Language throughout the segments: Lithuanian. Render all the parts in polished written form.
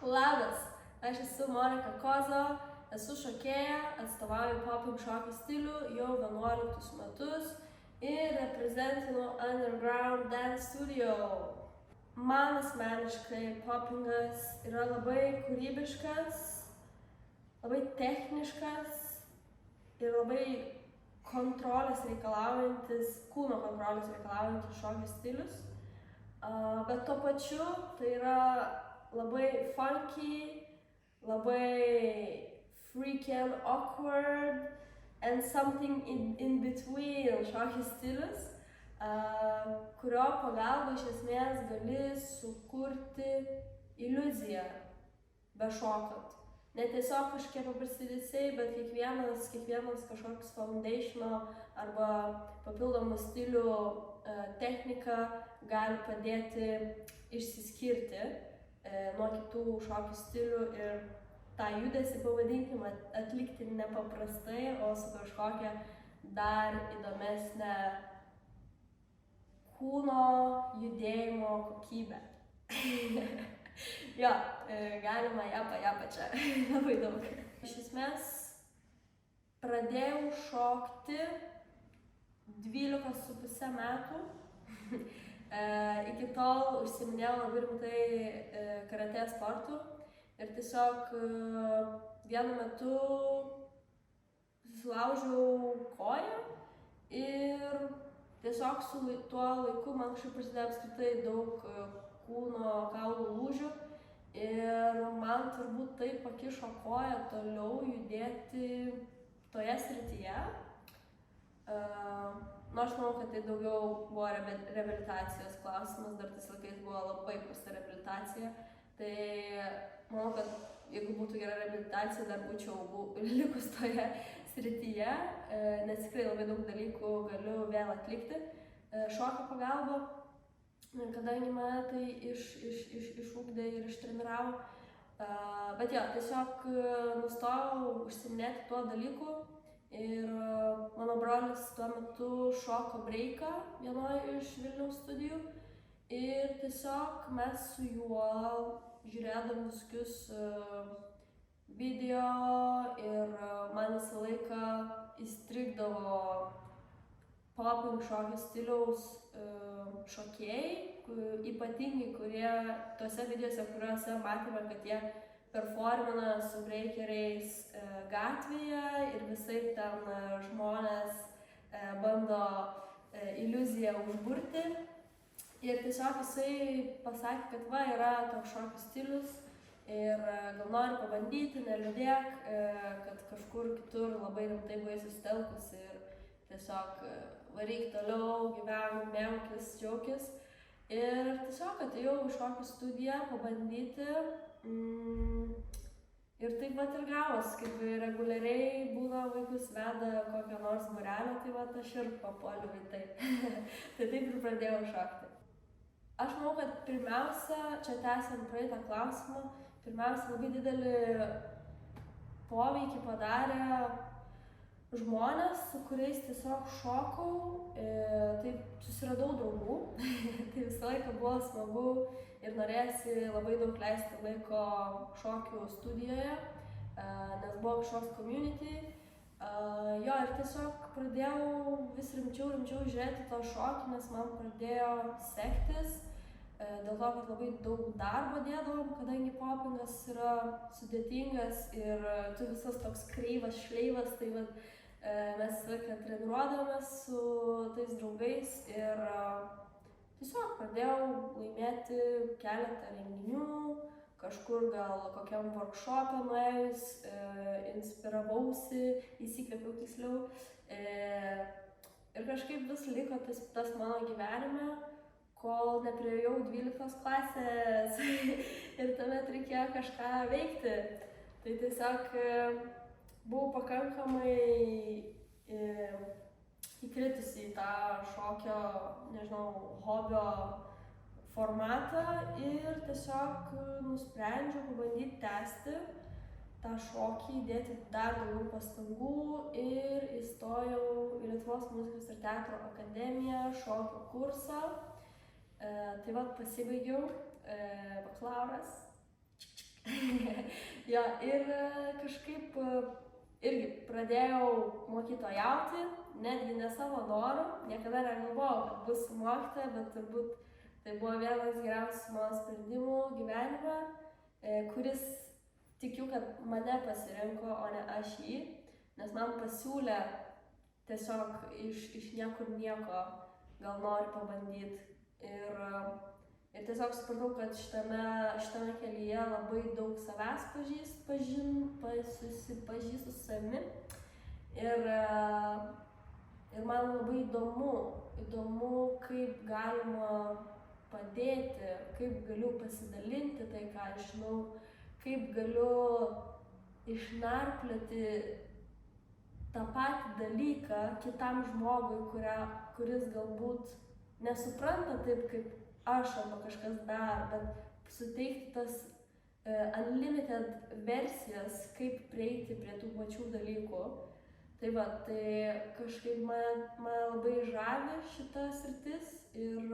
Labas, aš esu Monika Kozo, esu šokėja, atstovauju popping šokio stilių jau 11 metus ir reprezentinu Underground Dance Studio. Man asmeniškai poppingas yra labai kūrybiškas, labai techniškas ir labai kontrolės reikalaujantis, kūno kontrolės reikalaujantis šokio stilius. Bet tuo pačiu tai yra labai funky, labai freaky and awkward and something in between šokio stilius, kurio pagalba iš esmės gali sukurti iliuziją be šokant. Ne tiesiog kažkiek paprasti judesiai, bet kiekvienas kažkoks foundationo arba papildomų stilių technika gali padėti išsiskirti nuo kitų šokio stilių ir tą judesį, pavadinkime, atlikti nepaprastai, o su kažkokia dar įdomesnė kūno judėjimo kokybė. Jo, galima ją pačią labai daug. Iš esmės, pradėjau šokti 12,5 metų. Iki tol užsiiminėjau labai rimtai karate sportu ir tiesiog vienu metu susilaužiau koją ir tiesiog su tuo laiku man kažkaip prasidėjo apskritai daug kūno kaulų lūžių ir man turbūt tai pakišo koją toliau judėti toje srityje. Nors manau, kad tai daugiau buvo reabilitacijos klausimas, dar tais laikais buvo labai prasta reabilitacija, tai manau, kad jeigu būtų gera reabilitacija, dar būčiau likus toje srityje, nes tikrai labai daug dalykų galiu vėl atlikti šokio pagalba, kadangi mane tai išugdė ir ištreniravo. Bet jo, tiesiog nustojau užsiiminėti tuo dalyku. Ir mano brolis tuo metu šoko breiką vienoje iš Vilniaus studijų ir tiesiog mes su juo žiūrėdavom visokius video ir man visą laiką įstrigdavo popping šokio stiliaus šokėjai, ypatingai kurie tuose videose, kuriuose matėme, kad jie performina su breikeriais gatvėje ir visaip ten žmonės bando iliuziją užburti. Ir tiesiog jisai pasakė, kad va, yra toks šokio stilius ir gal nori pabandyti, neliūdėk, kad kažkur kitur labai rimtai buvai susitelkus ir tiesiog varyk toliau, gyvenk, mėgaukis, džiaukis. Ir tiesiog atėjau į šokio studiją pabandyti. Ir taip vat ir gavos, kaip reguliariai būna vaikus veda kokią nors būrelę, tai vat aš ir papuoliau į tai. Tai taip ir pradėjau šokti. Aš manau, kad pirmiausia, čia tęsiant praeitą klausimą, pirmiausia labai didelį poveikį padarė žmonės, su kuriais tiesiog šokau, taip susiradau draugų, tai visą laiką buvo smagu ir norėjosi labai daug leisti laiko šokių studijoje, nes buvo kažkoks community. Jo, ir tiesiog pradėjau vis rimčiau žiūrėti to šokį, nes man pradėjo sektis, dėl to, kad labai daug darbo dėdavom, kadangi poppingas yra sudėtingas ir tu visas toks kreivas, šleivas, tai mes visą laiką treniruodavomės su tais draugais ir tiesiog pradėjau laimėti keletą renginių, kažkur gal kokiam workshop'e nuėjus, inspiravausi, įsikvėpiau tiksliau ir kažkaip vis liko tas mano gyvenime, kol nepriėjau 12 klasės ir tuomet reikėjo kažką veikti. Tai tiesiog buvau pakankamai įkritusi į tą šokio, nežinau, hobio formatą ir tiesiog nusprendžiau pabandyti tęsti tą šokį, įdėti dar daugiau pastangų ir įstojau į Lietuvos muzikos ir teatro akademiją šokio kursą. Tai vat pasibaigiau bakalauras Jo, ir kažkaip irgi pradėjau mokytojauti, netgi ne savo noru, niekada negalvojau, kad bus mokytoja, bet turbūt tai buvo vienas geriausių mano sprendimų gyvenime, kuris tikiu, kad mane pasirinko, o ne aš jį, nes man pasiūlė tiesiog iš niekur nieko, gal nori pabandyti. Ir tiesiog supratau, kad šitame kelyje labai daug savęs susipažįstu su savimi. Ir man labai įdomu, kaip galima padėti, kaip galiu pasidalinti tai, ką aš žinau, kaip galiu išnarplioti tą patį dalyką kitam žmogui, kuris galbūt nesupranta taip, kaip aš arba kažkas dar, bet suteikti tas unlimited versijas, kaip prieiti prie tų pačių dalykų. Tai va, tai kažkaip mane labai žavi šita sritis ir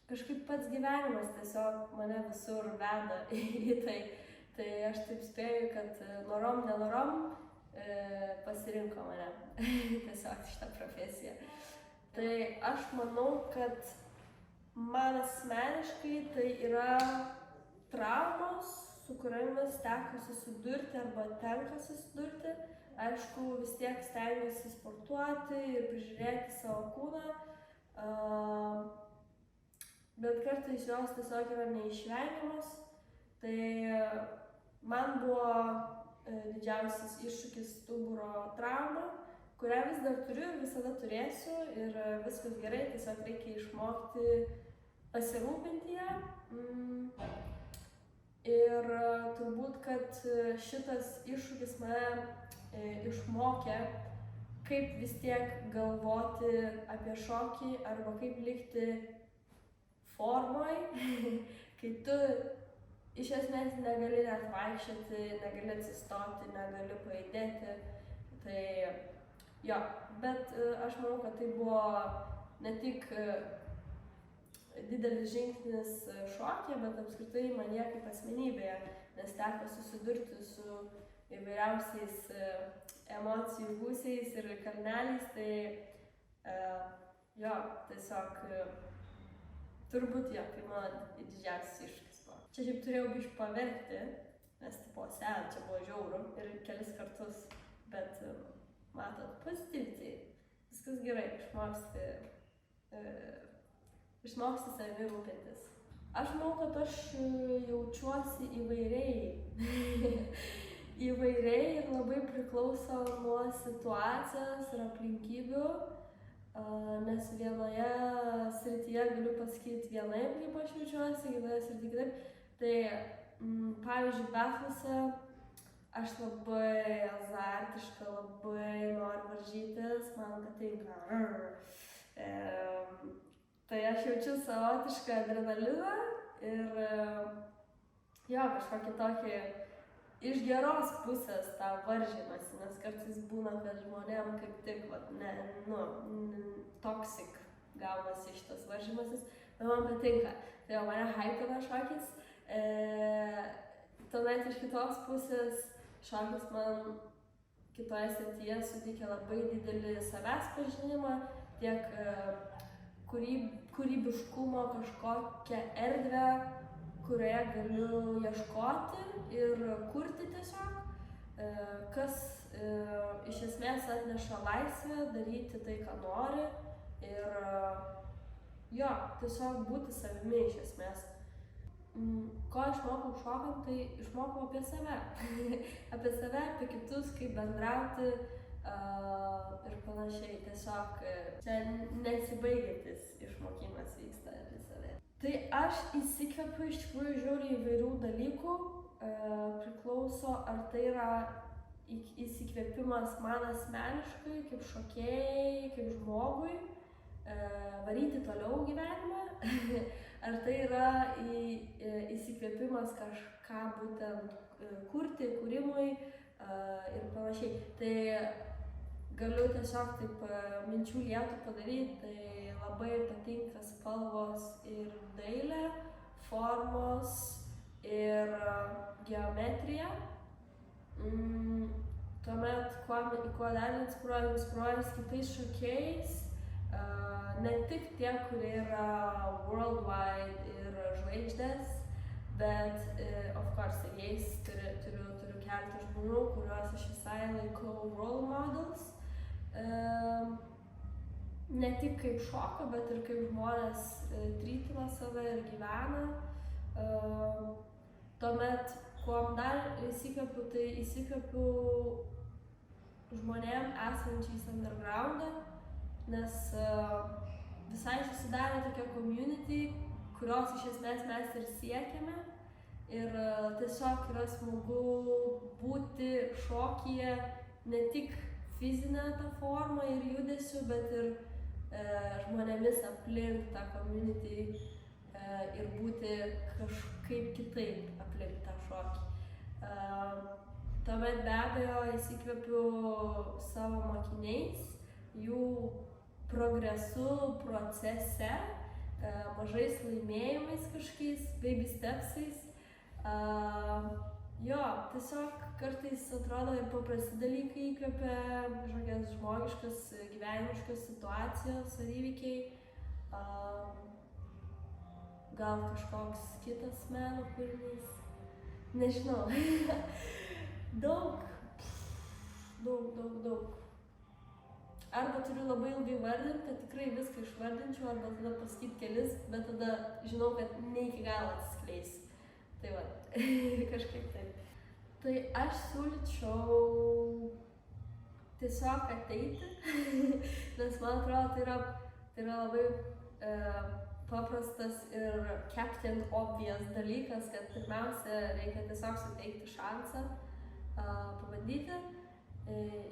kažkaip pats gyvenimas tiesiog mane visur veda į tai. Tai aš taip spėju, kad norom, nenorom pasirinko mane tiesiog šitą profesiją. Tai aš manau, kad man asmeniškai tai yra traumos, su kuriomis teko susidurti arba tenka susidurti. Aišku, vis tiek stengiuosi sportuoti ir prižiūrėti savo kūną, bet kartais jos tiesiog yra neišvengiamos. Tai man buvo didžiausias iššūkis stuburo trauma, kurią vis dar turiu ir visada turėsiu ir viskas gerai, tiesiog reikia išmokti pasirūpinti ją. Ir turbūt, kad šitas iššūkis mane išmokė, kaip vis tiek galvoti apie šokį arba kaip likti formoj, kai tu iš esmės negali net vaikščioti, negali atsistoti, negali pajudėti. Tai jo, bet aš manau, kad tai buvo ne tik didelis žingsnis šokyje, bet apskritai manyje kaip asmenybėje, nes teko susidurti su įvairiausiais emocijų gūsiais ir kalneliais, tai jo, tiesiog turbūt jo, tai mano didžiausias iššūkis buvo. Čia šiaip turėjau biškį paverkti, nes tipo čia buvo žiauru ir kelis kartus, bet matot, pozityviai, viskas gerai, išmoksti savimi rūpintis. Aš manau, kad aš jaučiuosi įvairiai. Įvairiai ir labai priklauso nuo situacijos ir aplinkybių, nes vienoje srityje galiu pasakyti vienaip, kaip aš jaučiuosi, kitoje srityje kitaip. Tai pavyzdžiui, betlose aš labai azartiška, labai noriu varžytis, man patinka. Tai aš jaučiu savotišką adrenaliną ir jo, kažkokį tokį iš geros pusės tą varžymąsi, nes kartais būna, kad žmonėm kaip tik, toksik gaunasi šitas varžymasis, bet man patinka. Tai jau mane haipina šokis. Tuomet iš kitos pusės šokis man kitoje srityje suteikia labai didelį savęs pažinimą, tiek kūrybiškumo kažkokią erdvę, kurioje galiu ieškoti ir kurti tiesiog, kas iš esmės atneša laisvę, daryti tai, ką nori ir jo, tiesiog būti savimi iš esmės. Ko išmokau šokant, tai išmokau apie save. Apie save, apie kitus, kaip bendrauti ir panašiai. Tiesiog čia nesibaigiantis išmokimas vyksta apie save. Tai aš įsikvepiu iš tikrųjų žiūriu įvairių dalykų, priklauso ar tai yra įsikvėpimas man asmeniškai, kaip šokėjai, kaip žmogui, varyti toliau gyvenimą, ar tai yra įsikvėpimas kažką būtent kurti, kūrimui ir panašiai. Tai galiu tiesiog taip minčių lietų padaryti, tai labai patinka spalvos ir dailė, formos ir geometrija. Tuomet, kuo dar inspiruojas kitais šokėjais, ne tik tie, kurie yra worldwide ir žvaigždės, bet, of course, ir jais turiu keletą žmonių, kuriuos aš visai laikau role models. Ne tik kaip šoko, bet ir kaip žmonės trytina save ir gyvena. Tuomet, kuom dar įsikvėpiu, tai įsikvėpiu žmonėm esančiais undergroundą, nes visai susidarė tokia community, kurios iš esmės mes ir siekiame. Ir tiesiog yra smagu būti šokyje ne tik fizinę tą formą ir judesiu, bet ir žmonėmis aplink tą community ir būti kažkaip kitaip aplink tą šokį. Tuomet be abejo įsikvėpiu savo mokiniais, jų progresu procese, mažais laimėjimais kažkokiais, baby stepsais. Jo, tiesiog kartais atrodo ir paprasti dalykai įkvepia, kažkokias žmogiškas, gyvenimiškas situacijos ar įvykiai. Gal kažkoks kitas meno kūrinys, nežinau. Daug. Arba turiu labai ilgai vardinti, kad tikrai viską išvardinčiau, arba tada pasakyti kelis, bet tada žinau, kad ne iki galo atsiskleisiu. Tai va, kažkaip taip. Tai aš siūlyčiau tiesiog ateiti, nes man atrodo, tai yra labai paprastas ir captain obvious dalykas, kad pirmiausia reikia tiesiog suteikti šansą, pabandyti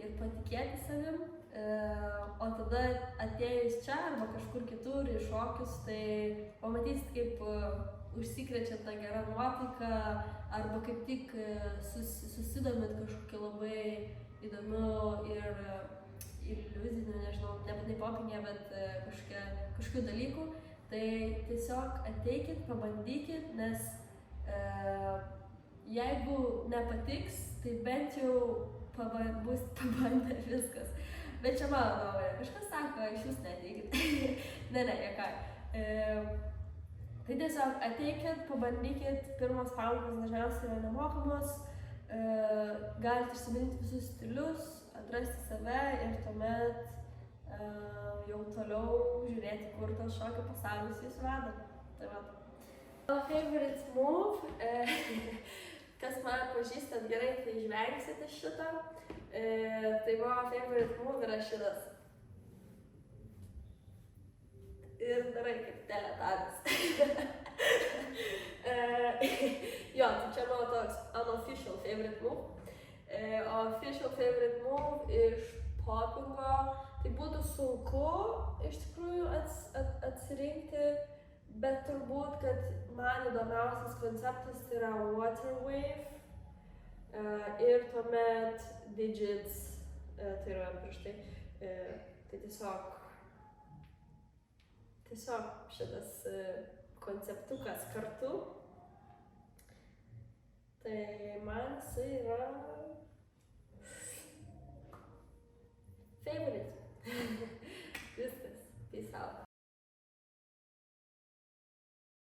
ir patikėti savim. O tada atėjus čia arba kažkur kitur į šokius, tai pamatysit, kaip užsikrečia tą gerą nuotaiką arba kaip tik susidomit kažkokiu labai įdomiu ir iliuziniu, nežinau, nebūtinai popinė, bet kažkokiu dalyku. Tai tiesiog ateikit, pabandykit, nes jeigu nepatiks, tai bent jau bus pabandę viskas. Bet čia mano nuomonė, kažkas sako, iš jūs neateikit. Ne, jokai. Tai tiesiog ateikit, pabandykit, pirmas pamokas dažniausiai yra nemokamos, galite išsibandyti visus stilius, atrasti save ir tuomet jau toliau žiūrėti, kur tas šokio pasaulis jūs veda. Tai va. Mano favorite move, kas mane pažįstat gerai, tai išvengsite šitą. Tai mano favorite move yra šitas. Ir darai kaip teletanis. Jo, tai čia mano toks unofficial favorite move. O official favorite move iš popingo, tai būtų sunku iš tikrųjų atsirinkti, bet turbūt, kad man įdomiausias konceptas tai yra water wave ir tuomet digits, tai yra prieš tai, tai tiesiog šitas konceptukas kartu. Tai man jisai yra favorite.